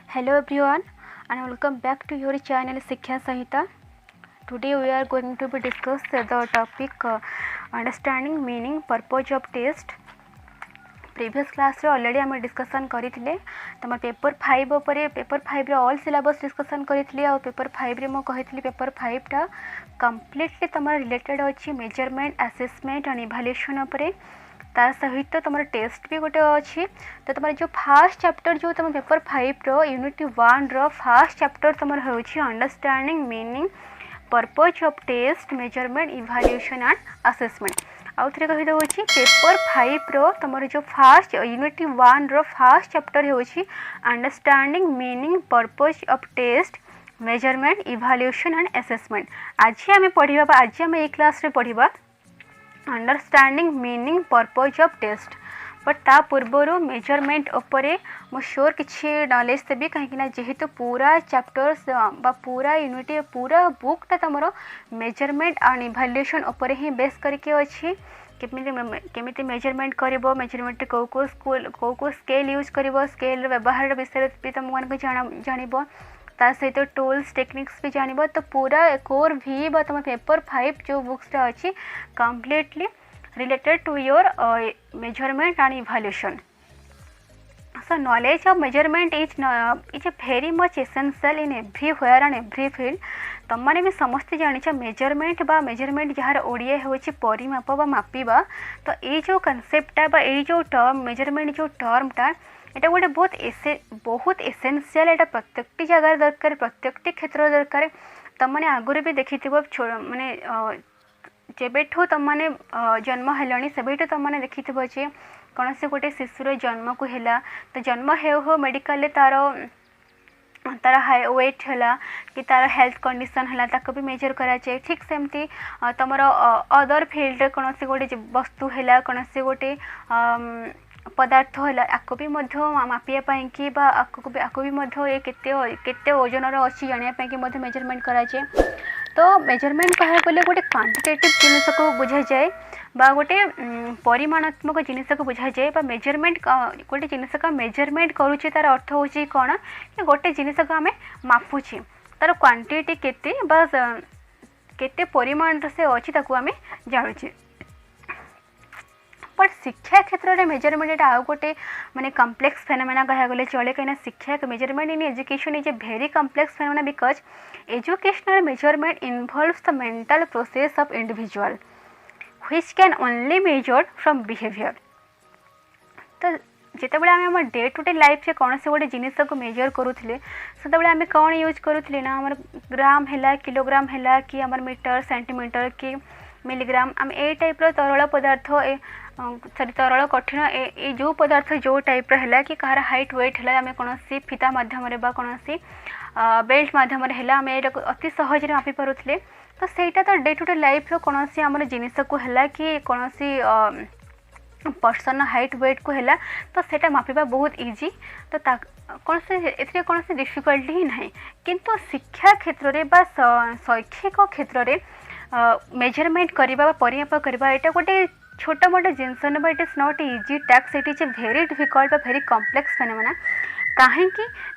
Hello everyone and welcome back to your channel Shiksha Sahita. Today we are going to be discuss the topic understanding meaning purpose of test. Previous class रे already आम discussion करथिले तमर paper 5 उपरे paper 5 रे all syllabus discussion करथिले और paper 5 रे मो कहितली पेपर 5 टा कंप्लीटली तमर रिलेटेड अछि मेजरमेंट असेसमेंट एंड इवैल्यूएशन उपरे ता सहित तुम टेस्ट भी गोटे अच्छी तो तुम जो फास्ट चैप्टर जो तुम पेपर 5 रो यूनिट 1 रो फास्ट चैप्टर तुम होची understanding meaning purpose of test measurement evaluation and assessment आउ थे कही दूसरी पेपर 5 रो तुम जो फास्ट यूनिट 1 रो फास्ट चैप्टर होची understanding meaning purpose of test measurement evaluation and assessment आज आम पढ़ा आज आम ये क्लास रे पढ़ा understanding meaning purpose of test but ता पूर्वर मेजरमेंट उपरे मो श्योर किसी नॉलेज देवी कहीं जेहेतु पूरा चैप्टर्स बा पूरा यूनिट पूरा बुकटा तुम मेजरमेंट एंड इवैल्यूएशन उपरे ही बेस करके अच्छी केमिति मेजरमेंट करिवो मेजरमेंट को स्केल यूज करिवो स्केल व्यवहार विषय भी तुम मन जानिबो ता सहित टूल्स टेक्निक्स भी जानिबो तो पूरा कोर भी बा तुम पेपर 5 जो बुक्स अच्छी completely related to your measurement and evaluation. So knowledge of measurement is a very much essential in everywhere and every field. तुम मैंने भी समस्ते जानी मेजरमेंट बा मेजरमेंट जार ओडिया होची परिमाप बा मापिबा तो ये जो कॉन्सेप्टटा बा ये जो टर्म मेजरमेंट जो टर्मटा এটা गोटे बहुत एसेंशियल एटा प्रत्येकटी जगह दरकार प्रत्येकटी क्षेत्र दरकार तुम मैंने आगुरी भी देखी माने जेबेठू तुम मैंने जन्म हेलानी सेबेठू तुम मैंने देखी जे कौन से गोटे शिशुर जन्म को है तो जन्म हो मेडिकल तार तार हाई वेट है कि तार हेल्थ कंडीशन है ताको भी मेजर कराए ठीक सेमती तुम अदर फील्ड कौन से गोटे वस्तु है कौन से गोटे पदार्थ है आपको भी मापियापाई कि आपको भी ये केते ओजन अच्छी जानापी कि मेजरमेंट कराए तो मेजरमेंट कह गले गोटे क्वांटिटेटिव जिनिस को बुझा जाए बा गोटे परिमाणात्मक जिनिस को बुझा जाए बा मेजरमेंट गोटे जिनिस का मेजरमेंट करुचे तार अर्थ होची कौन कि गोटे जिनिस को आम मापुचे तार क्वांटिटी केते बा केते परिमाण से अच्छी ताकू आम जानुचे बट शिक्षा क्षेत्र में मेजरमेंट आउ गोटे माने कम्प्लेक्स फेनोमेना कह गले चले कहीं शिक्षा measurement in education is a very complex phenomena because educational measurement involves the mental process of individual which can only measured from behaviour तो जितेबाला आम डे टू डे लाइफ से कौन से गोटे जिनिस को मेजर करूँ से आम कौन यूज करूँ ना आम ग्राम है किलोग्राम है कि आम मीटर सेंटीमीटर कि मिलीग्राम आम ए टाइप तरल पदार्थ सॉरी तरल कठिन ए जो पदार्थ जो टाइप है कि कहार हाइट वेट है आम कौन फीता मध्यम कौन बेल्ट मध्यम है आम ये अति सहज मापी पारे तो सहीटा तो डे टू डे लाइफ कौन सी आम जिनिस को है कि कौन सी पर्सन हाइट वेट को है तो सेटा मापिबा बहुत इजी तो कौन से कौन से डिफिकल्टी ही ना किंतु शिक्षा क्षेत्र में शैक्षिक क्षेत्र में मेजरमेंट करवा परिमाप करवा यहाँ गोटे छोट मोट जिनस ना it is not easy task it is a very difficult very complex phenomena कहीं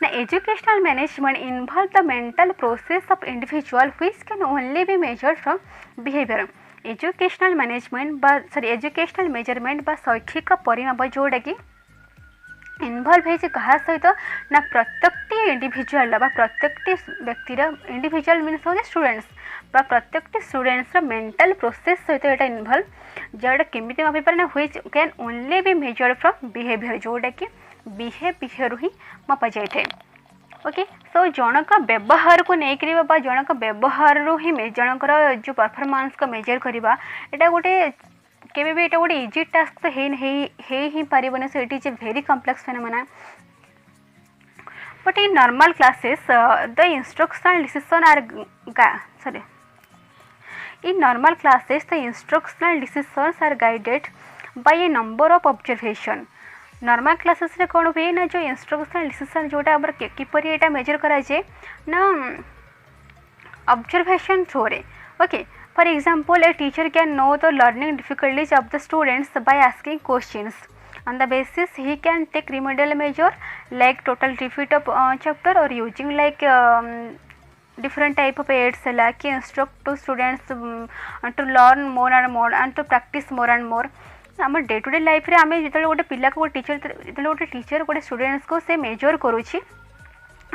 ना educational management involve the mental process of individual which can only be measured from behaviour educational management sorry educational measurement शैक्षिक परिमाप जोटा कि involve है क्या सहित ना प्रत्येकटी इंडिविजुअल प्रत्येकटी व्यक्तिर इंडिविजुअल मीन्स हो स्टूडेंट्स प्रत्येकटी स्टूडेंट्स मेंटल प्रोसेस सहित यहाँ इनवल्व जोटा केमी मापी पारे ना which can only be measured from behaviour जोटा कि बिहेवियर ही मापा जाए ओके सो जनक व्यवहार को लेकर जनक व्यवहार ही जनकर जो परफॉर्मेंस को मेजर करवा यहाँ गोटे केबे भी गोटे इजी टास्क तो ही पारिबने so it is a very complex phenomena but in normal classes the instructional decision are sorry in normal classes the instructional decisions are guided by a number of observation normal classes रे कौन हुए ना जो instructional decision जोटा किपर यहाँ major कराए ना observation through रे okay for example a teacher can know the learning difficulties of the students by asking questions On the basis he can take remedial measure like total repeat of chapter or using like different type of aids like instruct to students to learn more and more and to practice more and more. आम day to day life रे आम जो गोटे पिला को गोटे teacher गोटे students को से मेजर करुच्ची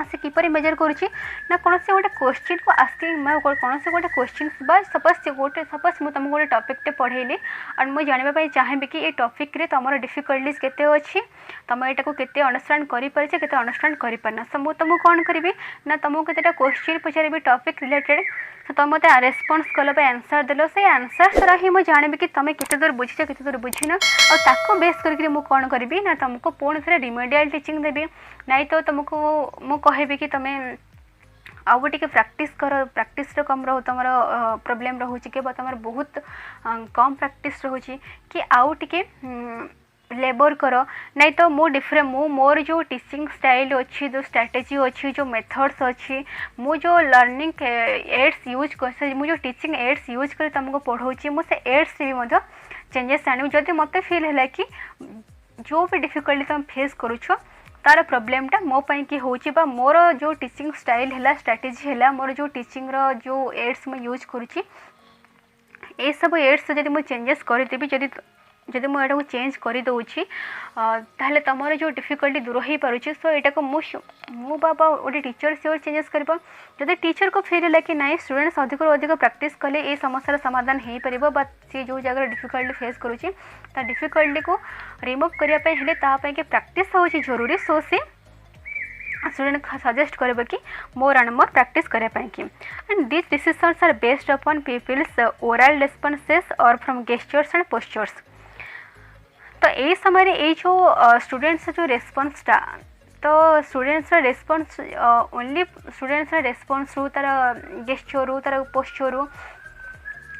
से किपर मेजर करुच्ची ना कौन से गोटे क्वेश्चन को आस्किंग मैं कौन से गोटे क्वेश्चन सपोज मुझे तुमको गोटे टॉपिक पढ़ेली और मुझे जानवाई चाहिए कि ये टॉपिक रे तुम डिफिकल्टीज केते अच्छी तुम यहाँ को केते अंडरस्टैंड करें के अंडरस्टैंड करना सो मुझे तुमको कौन करी ना तुमको केतेटा क्वेश्चन पचारि टॉपिक रिलेटेड तुम मत रेस्पॉन्स कल आंसर देल से आंसर द्वारा ही मुझे जानवी कि तुम केते दूर बुझीच केते दूर बुझीन और बेस करके मुझे कौन करी ना तुमको पुणी थे रिमेडियल टीचिंग देवी नहीं तो तुमको मु कहबी कि तुम्हें आउ टे प्रैक्टिस कर प्रैक्टिस कम रो तुम प्रोब्लेम रोचे कि तुम बहुत कम प्रैक्टिस रोचे कि आउ टे लेबर कर नहीं तो मो डिफरेंट मोर जो टीचिंग स्टाइल अच्छी जो स्ट्रैटेजी अच्छी जो मेथड्स अच्छी मु जो लर्निंग एड्स यूज कर मु जो टीचिंग एड्स यूज कर तुमको पढ़ाऊँगी मुझे एड्स भी चेंजेस आनी जदि मत फील है कि जो भी डिफिकल्टी तुम फेस करुछ तार प्रोब्लेमटा मो पाई कि होची बा मोर जो टीचिंग स्टाइल है स्ट्रैटेजी है मोर जो टीचिंग रो जो एड्स मैं यूज करुच्ची ए सब एड्स जब मुझे चेंजेस करदेवी जदि मुझे को चेंज करदे ताहले तुम जो डिफिकल्टी दूर हो पारे सो यहाँ को मु बाबा गोटे टीचर से चेंजेस कर जब टीचर को फील है कि नाई स्टूडेंट्स अधिक अधिक प्रैक्टिस कले ये समस्या समाधान हो पार सी जो जगह डिफिकल्टी फेस करुच्ची डिफिकल्टी को रिमूव करने कि प्रैक्टिस हूँ जरूरी सो सी स्टूडेंट सजेस्ट कर कि मोर एंड मोर प्रैक्टिस करने की and this decisions are based upon people's oral responses और फ्रॉम गेस्चर्स एंड पोस्चर्स। तो यही समय ये जो स्टूडेंट्स जो रेस्पॉन्सटा तो students response only students response रू तार गेस्चर रू तार पोस्चर रू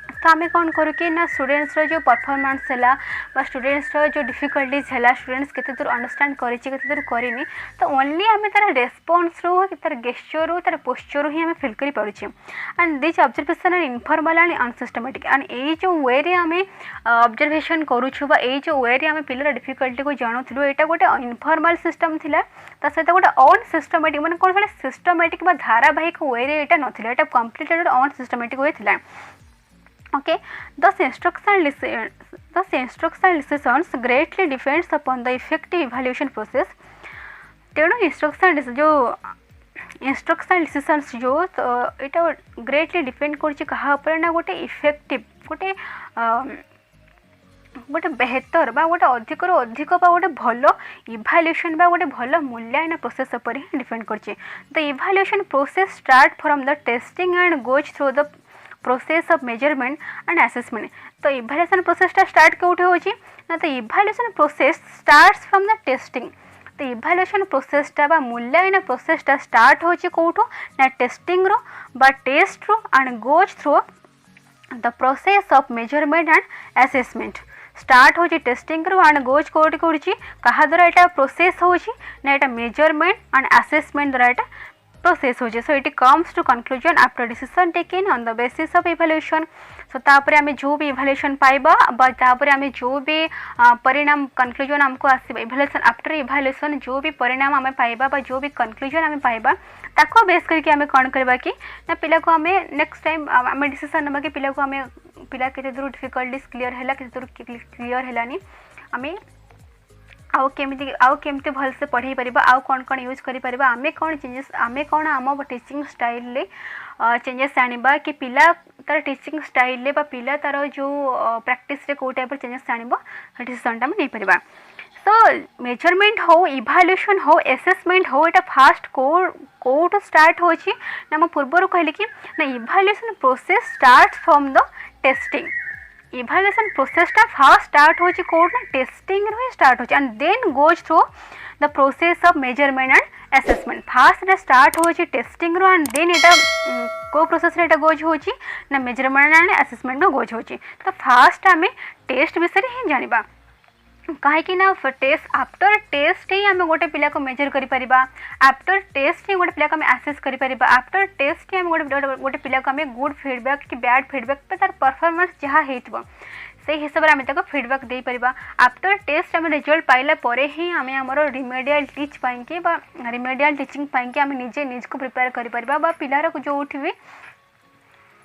तो आम कौन करूँ कि ना स्टूडेंट्स जो परफॉर्मेंस है स्टूडेंट्स जो डिफिकल्टीज है स्टूडेंट्स केते दूर अंडरस्टैंड केते दूर करनी तो ओनली आम तार रेस्पॉन्स रू तार गेस्चर रू तार पोस्चर रू ही आम फिल कर पारे and this observation are informal and unsystematic and ये जो वे रे आम ऑब्जर्वेशन करूँ ये जो वे रे आम पिलार डिफिकल्टी को जानूलु यहाँ गोटे इनफॉर्मल सिस्टम थिला ता सहित गोटे अनसिस्टमेटिक माने कौन सिस्टमेटिक धारावाहिक वे रे यहाँ नाला यहाँ कम्प्लीटली गोटे अनसिस्टमेटिक वे थिला। Okay, thus instructional decisions greatly depends upon the effective evaluation process. तेणु इंस्ट्रक्शनल डिसीजंस जो यहाँ ग्रेटली डिपेंड कर ना गोटे इफेक्टिव गोटे गोटे बेहतर बा गोटे अधिक अधिक बा गोटे भल इभाल्यूएशन बा गोटे भल मूल्यांकन प्रोसेस पर ही डिपेंड करछि। The evaluation process start from the testing and goes through the process of measurement and assessment. तो इभाल्यूएशन प्रोसेसटा स्टार्ट कौटे होची ना तो evaluation process starts from the testing. तो इभाल्यूएशन प्रोसेसटा बा मूल्यांकन प्रोसेसटा स्टार्ट होची कौटो ना टेस्टिंग रो बा टेस्ट रो and goes through the process of measurement and assessment. Start होची टेस्टिंग रो एंड गोज कौटी करुची कहा द्वारा यहाँ प्रोसेस होची ना यहाँ मेजरमेंट एंड असेसमेंट द्वारा यहाँ प्रोसेस हो। So it comes to conclusion after decision taken on the basis of evaluation. So तापर आमे जो भी इवैल्यूएशन पाइबा बा तापर आमे जो भी परिणाम कंक्लूजन हमको आसीबा इवैल्यूएशन आफ्टर इवैल्यूएशन जो भी परिणाम आमे पाइबा बा जो भी कंक्लूजन आमे पाइबा ताको बेस करके आमे कोन करबा कि ना पिला को आमे नेक्स्ट टाइम आमे डिसीजन नबा कि पिला को आमे पिला केते दूर डिफिकल्टीज क्लियर हैला केते दूर क्लियर हैलानी आमे आउ केमती भल से पढ़ाई पारिबा आउ कौन कौन यूज करि पारिबा आमे कौन चेंजेस आमे कौन आम टीचिंग स्टाइल ले चेंजेस आनिबा कि पिला तार टीचिंग स्टाइल ले बा पिला तार जो प्रैक्टिस रे को टाइप चेंजेस आनिबा डिसीजन टा नै पारिबा। सो मेजरमेंट हो इवैल्यूएशन हो असेसमेंट हो एटा फास्ट कोड स्टार्ट होची ना म पूर्व कहली कि ना evaluation process start from the testing. Evaluation प्रोसेसटा फास्ट स्टार्ट होची कोड ना टेस्टिंग रो स्टार्ट होची and then goes through the process of measurement and assessment. First start होची टेस्टिंग रो एंड देन एटा को प्रोसेस रे गोज होची ना मेजरमेंट एंड असेसमेंट रो गोज होची। तो फास्ट आमे टेस्ट विषय ही जानिबा कहीं ना टेस्ट आफ्टर टेस्ट ही आम गोटे पिला को मेजर कर आफ्टर टेस्ट ही गोटे पिला को आम आसेस कर आफ्टर टेस्ट ही आम गोटे पिला को आम गुड फीडबैक कि बैड फीडबैक पे तार परफॉर्मेंस जहाँ हो से हिसाब से आम फीडबैक दे पारिबा। आफ्टर टेस्ट आम रिजल्ट पाइला परे ही आम आमर रिमेडियल टीच पाइंकी बा रिमेडियल टीचिंग पाइंकी आम निजे निज को प्रिपेयर कर पारिबा बा पिलार जो भी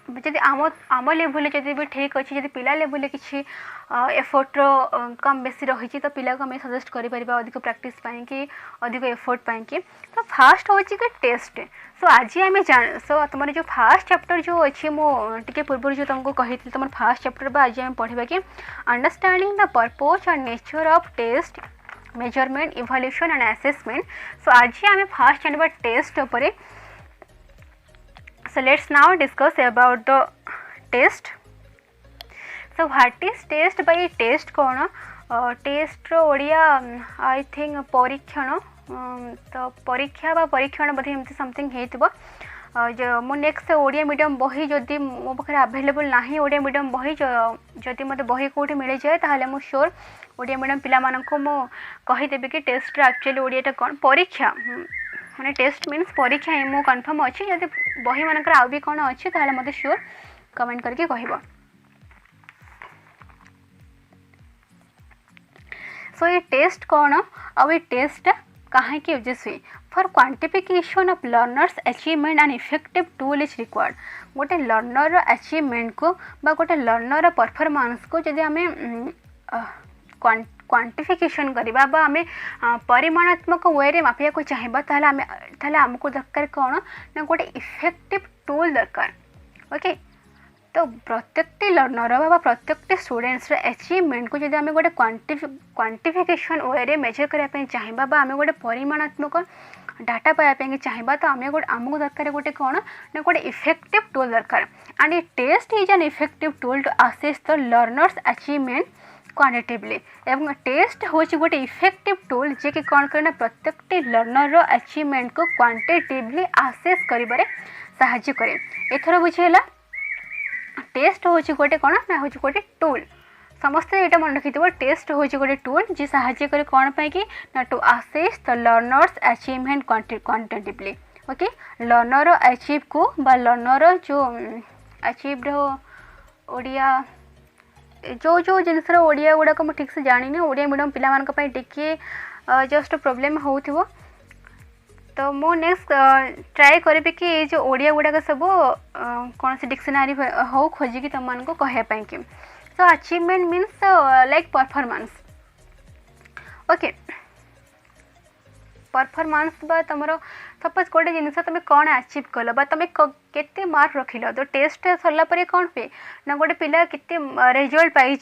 जदि आम लेवल जदि भी ठीक अच्छे जदि पिला लेवल किसी एफर्ट्र कम बेसी रही तो पिला को आम सजेस्ट कर अधिक प्रैक्टिस पाइंकी अधिक एफर्ट पाइंकी। तो फास्ट हूँ कि टेस्ट। सो आज आम जान सो तुम जो फास्ट चैप्टर जो अच्छी मुझे पूर्व जो तुमको कही तुम फास्ट चैप्टर आज आम पढ़ा कि understanding the purpose and nature of test measurement evaluation and assessment. So आज आम फास्ट जानवा टेस्ट उपर। So let's now discuss about the test. So what is test? by test कौन टेस्ट रो ओडिया आई थिंक परीक्षण। तो परीक्षा बा परीक्षण बोधे एमती समथिंग हेतिबो। जो मो नेक्स्ट ओडिया मीडियम बही जदि मो पाखे अवेलेबल नाही ओडिया मीडियम बही जदि मते बही कोठी मिल जाए ताहले मो श्योर ओडिया मीडियम पिला माननको मो कहि देबे कि टेस्ट रो एक्चुअली ओडियाटा कोन परीक्षा माने टेस्ट मीन्स परीक्षा ही मो कन्फर्म अच्छी। जदि बही मानकर आउ भी कौन अच्छी ताहले मते श्योर कमेंट करके कहबो। सो ये टेस्ट कौन और ये टेस्ट कहाँ की यूजेस हुई for quantification of learners achievement and effective tool is required. गोटे लर्नर अचीवमेंट को बा गोटे लर्नर परफॉर्मेंस को जदि आम क्वांटिफिकेशन करवा बा आम परिमाणात्मक वे रे मापिया को चाहिए ताहले आमको दरकार कौन ना गोटे इफेक्टिव टूल दरकार। ओके तो प्रत्येकटी लर्नर बा प्रत्येकटी स्टूडेंट्स अचीवमेंट को जब आम गोटे क्वांटिफिकेशन वे रे मेजर करने चाहिए बा आम गोटे परिमाणात्मक डाटा पाइबापी चाहिए तो आमको दरकार गोटे कौन ना गोटे इफेक्टिव टूल दरकार। And a test is an effective tool to assess the learners achievement quantitatively. एवं टेस्ट हूँ गोटे इफेक्टिव टूल जे कि कौन करे प्रत्येकटी लर्नर अचीवमेंट को क्वांटिटेटिवली असेस करिबारे सहायता करे। एथर बुझेला टेस्ट हूँ गोटे कौन ना हूँ गोटे टूल। समस्ते यहाँ मन रखी टेस्ट हूँ गोटे टूल जी सहायता करे कौन पाई कि ना to assess the learners achievement quantitatively. Okay learner achieve को बा लर्नर जो अचीव्ड ओडिया जो जो जिनस ओडिया गुड़ाक मुझे ठीक से जानी ओडिया मीडियम पिला टिके जस्ट प्रोब्लेम हो तो मो नेक्स्ट ट्राए करी कि ये जो ओडिया गुड़ाक सब कौन से डिक्शनरी हो खोजिकी तुम को कहवाई कि so achievement means like performance. Okay performance बा तुम सपोज गोटे जिन तुम कौन अचीव कल बा तुम केते मार्क रखिल तो टेस्ट सरला पर कौन पे ना गोटे पिला केते रिजल्ट पाई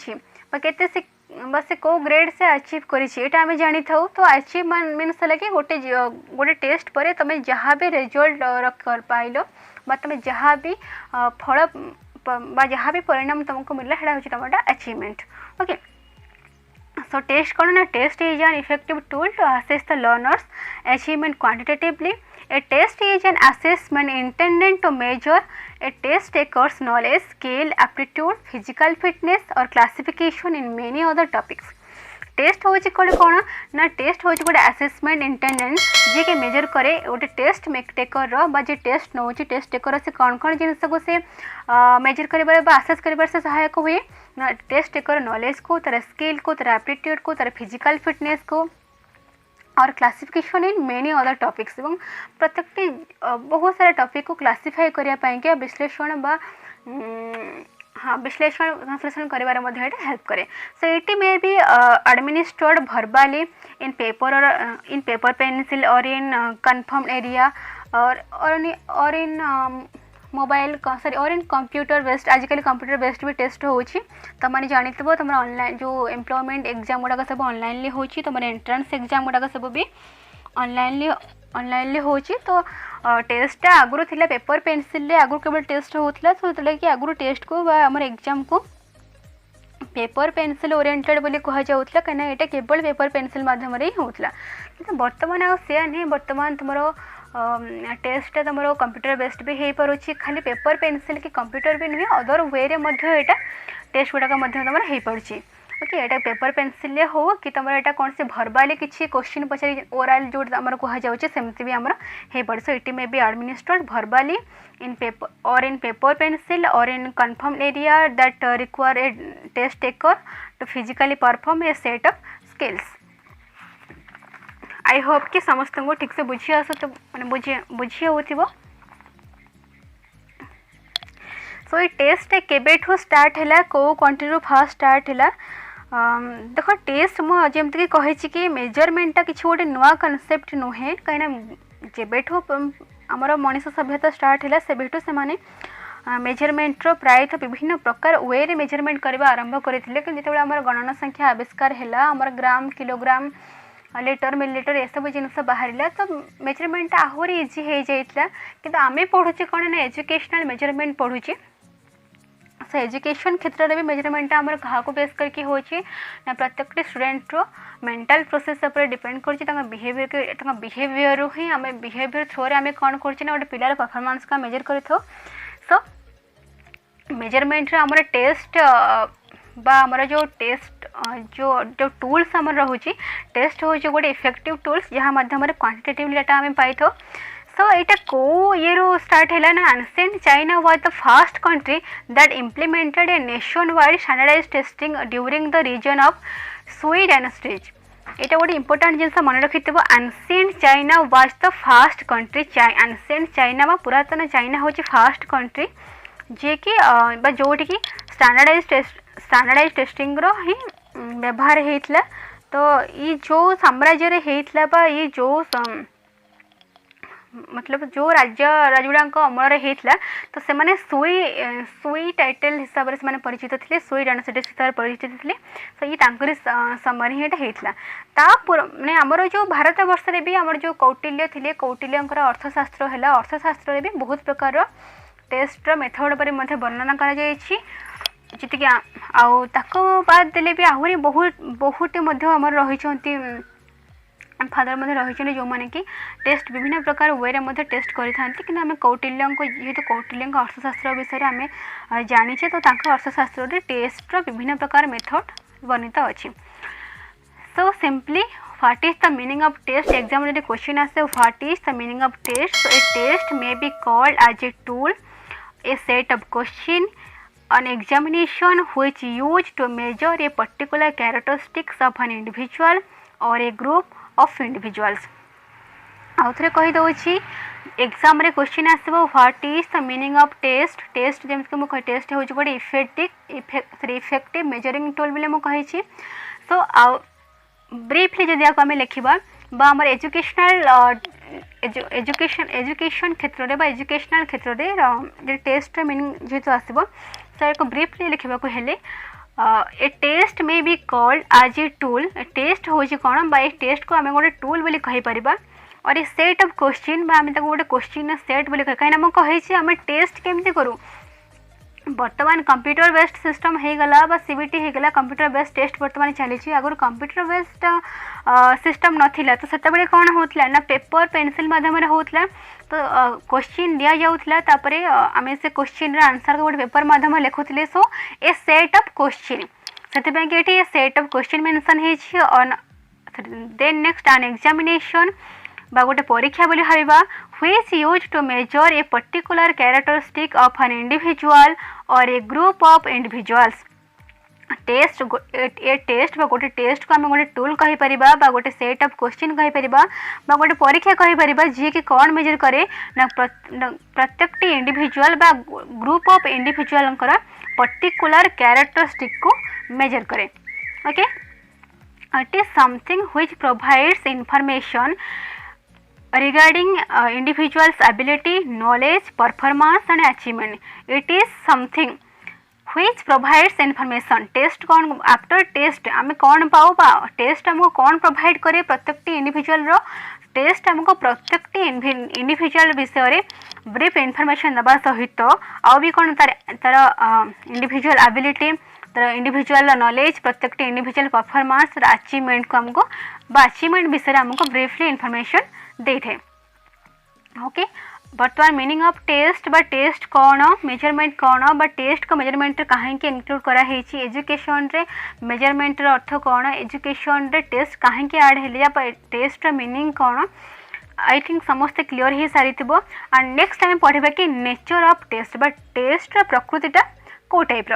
केते से बस से को ग्रेड से अचीव करेटा आम जानी था। तो अचीवमेंट मीन्स है कि गोटे गोटे टेस्ट पर तुम जहाँ भी रिजल्ट पाइल बा तुम जहाँ भी फल बा जहाँ भी परिणाम तुमको मिलला है हूँ तुम अचीवमेंट। ओके सो टेस्ट कौन ना test is an effective tool to assess the learners achievement quantitatively. A test is an assessment intended to measure a test taker's knowledge, skill, aptitude, physical fitness or classification in many other topics. Test हूँ कौन कौन ना test हूँ गोटे assessment intended जी के major करे गोटे test taker जे test नौ test taker से कौन कौन जिनस को से मेजर कर आसेस कर से सहायक हुए ना टेस्ट टेकर नॉलेज को तार स्किल को तार एप्टीट्यूड को तार फिजिकल फिटनेस को और classification in many other topics. एवं प्रत्येकटी बहुत सारा टॉपिक को क्लासिफाई करने विश्लेषण बा हाँ विश्लेषण करिबार मध्ये एटा हेल्प करे। So it may be administered verbally in paper pencil or in confirm area or in mobile sorry or in computer based आजिकल कंप्यूटर बेस्ड भी टेस्ट होची तुम जानी तुम ऑनलाइन जो एम्प्लॉयमेंट एग्जाम गुड़ाक सब ऑनलाइन होची तुम एंट्रेंस एग्जाम गुड़ाक सब भी ऑनलाइन होची। तो टेस्ट आगुरी थिला पेपर पेंसिल आगुरी केवल टेस्ट होता तो कि आगुरी टेस्ट को आमर एग्जाम को पेपर पेंसिल ओरिएंटेड बोली कह जाउतला कना एटा केवल पेपर पेंसिल माध्यम रे होतला कि वर्तमान आ से नहीं वर्तमान तुमरो टेस्ट तुम कंप्यूटर बेस्ड भी हो पारे खाली पेपर पेंसिल कि कंप्यूटर भी नुहे अदर वे रे एटा टेस्ट गुड़ाक तुम हो पारे। ओके एटा पेपर पेंसिल हो कि तुम एटा कौन से भरबाली किसी क्वेश्चन पचारि ओराल जो आमर कह जाऊँचे सेमती भी आमर हो पड़े so it may be administered verbally in paper pencil or in confirmed area that require a test taker to physically perform a set of skills. I hope कि समस्त को ठीक से बुझी आस तो मैंने बुझी हो। सो ये टेस्ट केबेठू स्टार्ट है को कंट्री फर्स्ट स्टार्ट है देख टेस्ट मुझे कही कि मेजरमेंटा किसी गोटे नुआ कनसेप्ट नुहे कहीं जेबेठू आमर मनीष सभ्यता स्टार्ट है सेबेठू से माने मेजरमेंटर प्रायतः विभिन्न प्रकार वे रे मेजरमेंट करने आरंभ करते जो आम गणना संख्या आविष्कार है आमर ग्राम किलोग्राम लिटर मिलीलिटर ये सब जिनस बाहर तो मेजरमेंट आहरी इजी हो जाता कि आम पढ़ुचे कौन ना एजुकेशनल मेजरमेंट पढ़ुचे सो एजुकेशन क्षेत्र में भी मेजरमेंट आमर क्या बेस करके होची ना प्रत्येक स्टूडेंट मेंटल प्रोसेस पर डिपेंड कर बिहेवियर ही आम बिहेवियर थ्रो आम कौन कर गोटे पिलार परफॉर्मेंस का मेजर कर सो मेजरमेंट आमर टेस्ट बा आमर जो टेस्ट जो टूल्स आमर रोचे टेस्ट हो गोटे इफेक्टिव टूल्स जहाँ माध्यम क्वांटिटेटिव डाटा आम पाई सो यहाँ को ये स्टार्ट है ना ancient China was the first country that implemented a nationwide standardize testing during the region of Sui dynasties यहाँ गोटे इंपोर्टेंट जिनस मन रखि ancient China was the first country ancient China पुरातन चाइना हूँ फर्स्ट कंट्री जी कि जोटि कि स्टैंडर्डाइज टेस्टिंग ही व्यवहार होता तो ये जो साम्राज्य होता ये जो मतलब जो राजगुड़ा अमल होता तो से सुई टाइटल हिसाब से परिचित थे सुई डायनेस्टी हिसाब से परिचित थे तो ये समय ही होता मैंने आमर जो भारत वर्ष में भी आमर जो कौटिल्य थे कौटिल्यंकर अर्थशास्त्र है अर्थशास्त्र भी बहुत प्रकार टेस्टर मेथड पर वर्णना कर बाद देले भी आहरी बहुत आमर रही फादर रही जो मैंने कि टेस्ट विभिन्न प्रकार वे रे टेस्ट करते कि आम कौटिल्य जेहेतु कौटिल्य अर्थशास्त्र विषय आम जाचे तो अर्थशास्त्र टेस्ट विभिन्न प्रकार मेथड वर्णित अच्छी so simply what is the meaning of test exam जो क्वेश्चन आसे what is the meaning of test so a test may be called as a tool a set of question an examination which used to measure a particular characteristics of an individual or a group of individuals आउ थे कहीदे exam रे question आसो what is the meaning of test test जमीक मुझे test हूँ गोटे effective measuring tool बोले मुझे सो ब्रीफली जदि आम लिखा आम एजुकेशनल एजुकेशन क्षेत्र में एजुकेशनल क्षेत्र में टेस्ट मीनिंग जेहेतु आसो सो एक ब्रीफली लिखा हेले a test may be called as a tool test हूँ कौन ए टेस्ट को आम गोटे टूल बोली कहीपर और ए सेट ऑफ क्वेश्चन आम गोटे क्वेश्चन सेट बोली कहीं मुझे आम टेस्ट केमती करूँ बर्तमान कंप्यूटर बेस्ड सिस्टम हो गला सीबीटी हो गला कंप्यूटर बेस्ड टेस्ट बर्तमान चली आगुरी कंप्यूटर बेस्ड सिस्टम नाला तो से कौन होता ना पेपर पेंसिल मध्यम होता तो क्वेश्चन दि जाऊला आम से क्वेश्चन आंसर गोटे पेपर मध्यम लिखुले सो ए सेट ऑफ क्वेश्चन से ये सेट ऑफ क्वेश्चन मेंशन है देन नेक्स्ट एन एग्जामिनेशन बा गोटे परीक्षा बोली भावा which used to measure a particular characteristic of an individual or a group of individuals test a test बा गोटे टेस्ट को आम गोटे टूल कहीपर गोटे सेट ऑफ क्वेश्चन कहीपर गोटे परीक्षा कहीपर जी कि कौन मेजर करे ना प्रत्येक इंडिविजुअल बा group of individual particular characteristic को मेजर करे okay it is something which provides information regarding individual's ability, knowledge, performance and achievement. It is something which provides information. Test कौन after test आम कौन पाओ टेस्ट आमको कौन provide करे प्रत्येक इंडिविजुअल रो टेस्ट आमको प्रत्येक इंडिविजुअल विषय ब्रीफ इनफॉरमेशन दबा सहित आउ भी कौन तार इंडिविजुअल एबिलिटी तार इंडिविजुअल नॉलेज प्रत्येक इंडिविजुअल परफॉर्मेंस अचीवमेंट को आमको अचीवमेंट विषय आमको ब्रीफली इनफॉरमेशन दे थे ओके बर्तमान मीनिंग ऑफ टेस्ट बा टेस्ट कौन मेजरमेंट कौन बा टेस्ट को मेजरमेंट कहीं इनक्लूड कराई एजुकेशन रे मेजरमेंट अर्थ कौन एजुकेशन रे टेस्ट कहीं ऐड है टेस्ट मीनिंग कौन आई थिंक समस्ते क्लीयर हो सारी एंड नेक्स्ट आम पढ़ा कि नेचर ऑफ टेस्ट बा टेस्ट प्रकृतिटा कौ टाइप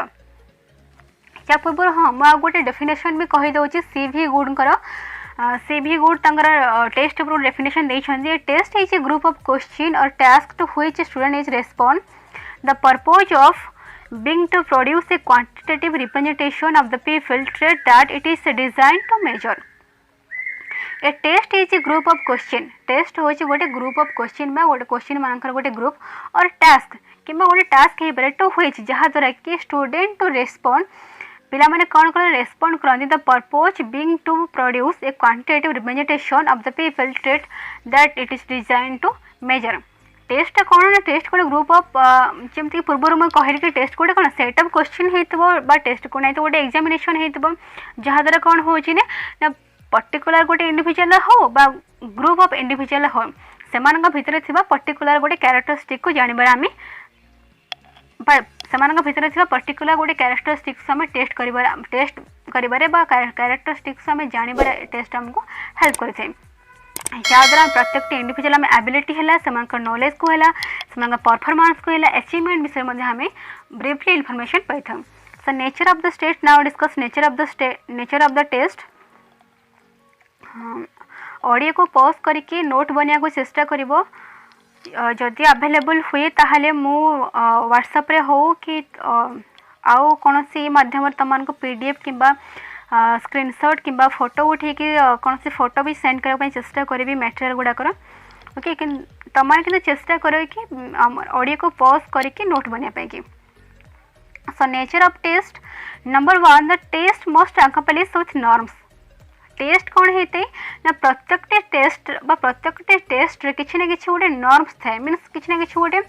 या पूर्व हाँ मुझे गोटे डेफिनेशन भी कहीदे CV गुडकर CV गुड टेस्ट ऊपर डेफिनेशन देते test is a group of question or task to which student is respond the purpose of being to produce a quantitative representation of the field trait that it is designed to measure. A test is a group of question. Test हो गोटे group of question बा गोटे question मानकर गोटे group और task किंबा गोटे task हो पारे टू व्हिच जहाँद्वारा कि स्टूडेंट टू रेस्पॉन्ड पिला माने कौन कौन रेस्पॉन्ड करती the purpose being to produce a quantitative representation of the field trait that it is design to measure test कौन ना टेस्ट गोटे ग्रुप ऑफ जमती पूर्व मुझे कहली कि टेस्ट गोटे कौन सेट ऑफ क्वेश्चन हो टेस्ट को नहीं तो गोटे एग्जामिनेशन हो जहाँद्वारा कौन हो पर्टिकुलर गोटे इंडिविजुअल हो बा ग्रुप ऑफ इंडिविजुअल हो से भितर थिबा पर्टिकुलर गोटे कैरेक्टरिस्टिक को जानबार आम से भितर थिबा पर्टिकुलर गोटे कैरेक्टरिस्टिक्स आम टेस्ट करिबारे बा कैरेक्टरिस्टिक्स आम जानबार टेस्ट आमको हेल्प करें जहाँद्वारा प्रत्येक इंडिविजुअल आम एबिलिटी है से नॉलेज को है से परफॉर्मेंस को है अचीवमेंट विषय आम ब्रीफली इनफॉरमेशन पाई था so nature of the state now discuss nature of the test audio को पॉज करके नोट बनिया को चेष्टा करिवो जदि अवेलेबल हुए ताहले मु व्हाट्सएप रे हो कि आउ कौन सी माध्यम तुमको PDF किंबा स्क्रीनशॉट किंबा फोटो उठे कौन सी फोटो भी सेंड करने चेष्टा करी मटेरियल गुड़ाकर ओके तुम कि चेष्टा कर कि ऑडियो को पॉज करके नोट बनवाई कि so nature of test number 1 the test must accomplish with norms test कौन होते ना प्रत्येक टेस्ट बा प्रत्येक टेस्ट किसी ना किसी गोटे नॉर्म्स थाए मीन्स किसी ना किसी गोटे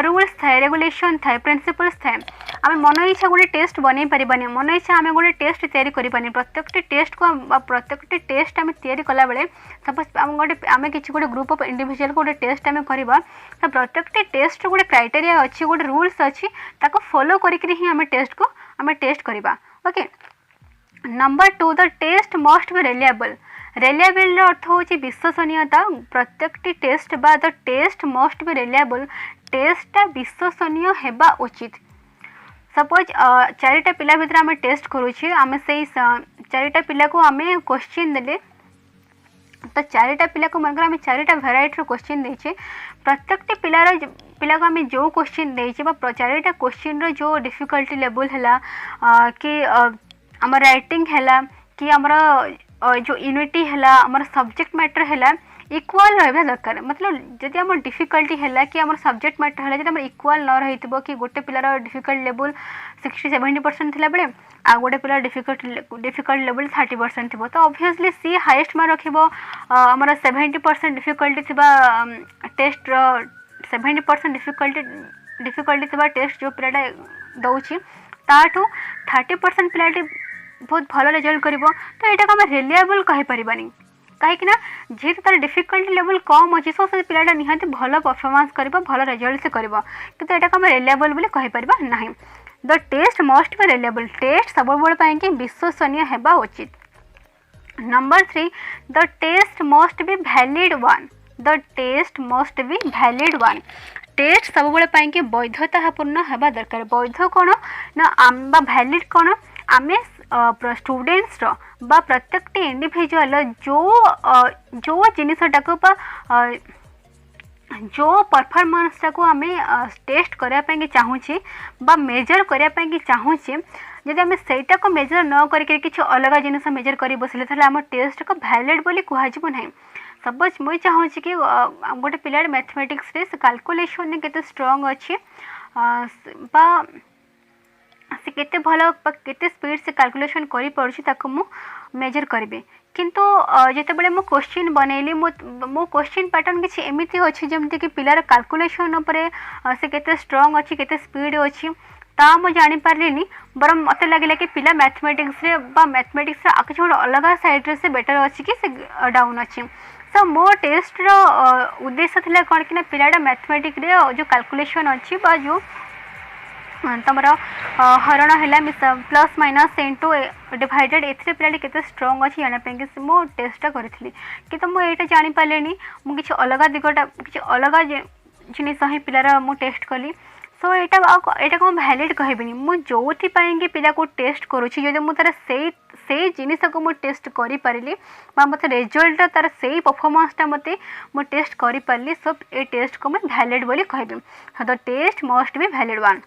रूल्स थाए रेगुलेशन थाए प्रिंसिपल्स थाए आम मन इच्छा गोटे टेस्ट बन पारानी मन इच्छा आम गोटे टेस्ट तैयारी करें प्रत्येक टेस्ट को प्रत्येक टेस्ट आम तैयारी कला बेले सपोज आम गोटे आम किसी गोटे ग्रुप ऑफ इंडिविजुअल गोटे टेस्ट आम करवा तो प्रत्येक टेस्ट गोटे क्राइटेरिया अच्छी गोटे रूल्स अच्छी ताको फॉलो करके ही आम टेस्ट को आम टेस्ट करवा okay number 2 the test must be reliable अर्थ हूँ विश्वसनीयता प्रत्येक टेस्ट बा the test must be reliable टेस्टा विश्वसनीय हेबा उचित सपोज 4टा पिला भितर आम टेस्ट करुचे आम से 4टा पिला को आम क्वेश्चन देले तो 4टा पिला को मनकर आम 4टा भेराइटी क्वेश्चन देचे प्रत्येक पिला को आम जो क्वेश्चन देचे 4टा क्वेश्चन रो जो डिफिकल्टी लेवल है कि आमर राइटिंग है कि आमर जो यूनिटी है आमर सब्जेक्ट मैटर है इक्वाल रहा दरकार मतलब जदि आम डिफिकल्टी है कि आम सब्जेक्ट मैटर है जब इक्वाल न रही कि गोटे पिलार डिफिकल्ट लेवल 60-70% थिला बेले आ गोटे पिलार डिफिकल्ट लेवल 30% थी तो ऑब्वियसली सी हाईएस्ट मार्क रखिबो आमर 70% डिफिकल्टी थिबा टेस्ट 70% डिफिकल्टी थिबा टेस्ट जो पिलाटा दउची ताठू 30% पिलाटी बहुत भल रिजल्ट कर तो यहाँ आम रिलायबल कहीपरानी कहीं जेहेतु तार डिफिकल्टी लेवल कम अच्छी सो से पिलाटा निहाती भल परफॉर्मेंस कर भल रिजल्ट से कर कि यहाँ आम रिलायबल बोली कहीपर ना the test must be reliable test सब कि विश्वसनीय होगा उचित number 3 the test must be valid one the test must be valid one test सब कि वैधतापूर्ण होगा दरकार वैध कौन ना वैलिड कौन आम स्टूडेंट्स बा प्रत्येक इंडिविजुअल जो जिनसटा को जो परफॉर्मेंसटा को आम टेस्ट करने चाहूँचे बा मेजर करने चाहूँचे जदि आम सेटा को मेजर न करके किसी अलग जिनस मेजर कर बसले आम टेस्ट को वैलिड बोली कहजिबो नहीं सपोज मुझे चाहूँ कि गोटे पिलार मैथमेटिक्स रे कैलकुलेशन केते स्ट्रॉन्ग अच्छे से केते भल केते स्पीड से कैलकुलेशन करि पड़ुछि ताको मु मेजर करिवे किंतु जेतेबेले मु क्वेश्चन बनैली मो क्वेश्चन पैटर्न किछि एमिति अछि जेमति कि पिलार कैलकुलेशन उपरे से केते स्ट्रॉन्ग अछि केते स्पीड अछि ता मु जानि पारलिनी बरम मते लागिला कि पिला मैथमेटिक्स रे किसी अलग साइड रे से बेटर अछि कि से डाउन अछि तो मो टेस्ट रो उद्देश्य थिला कौन कि ना पिलाटा मैथमेटिक रे जो कैलकुलेशन अच्छी बा जो तुम हरण है प्लस माइनस इंटू डिवाइडेड ए पिलाटी केते स्ट्रंग अच्छी जानापी मो टेस्टा करी कि तो मुझे जापारे मुझे अलग दिगटा किसी अलग जिनिस ही पिलार मु टेस्ट कली सो यहाँ कौन भैलीड कहबी मुझे कि पिला को टेस्ट करुँची जदि मुझे से जिनिस को मुझे टेस्ट करी पारिली मत रिजल्ट तार से परफॉर्मेंसटा मत टेस्ट करी पारिली सो ए टेस्ट को मैं भैलीड बोली कहबी the test must be valid one.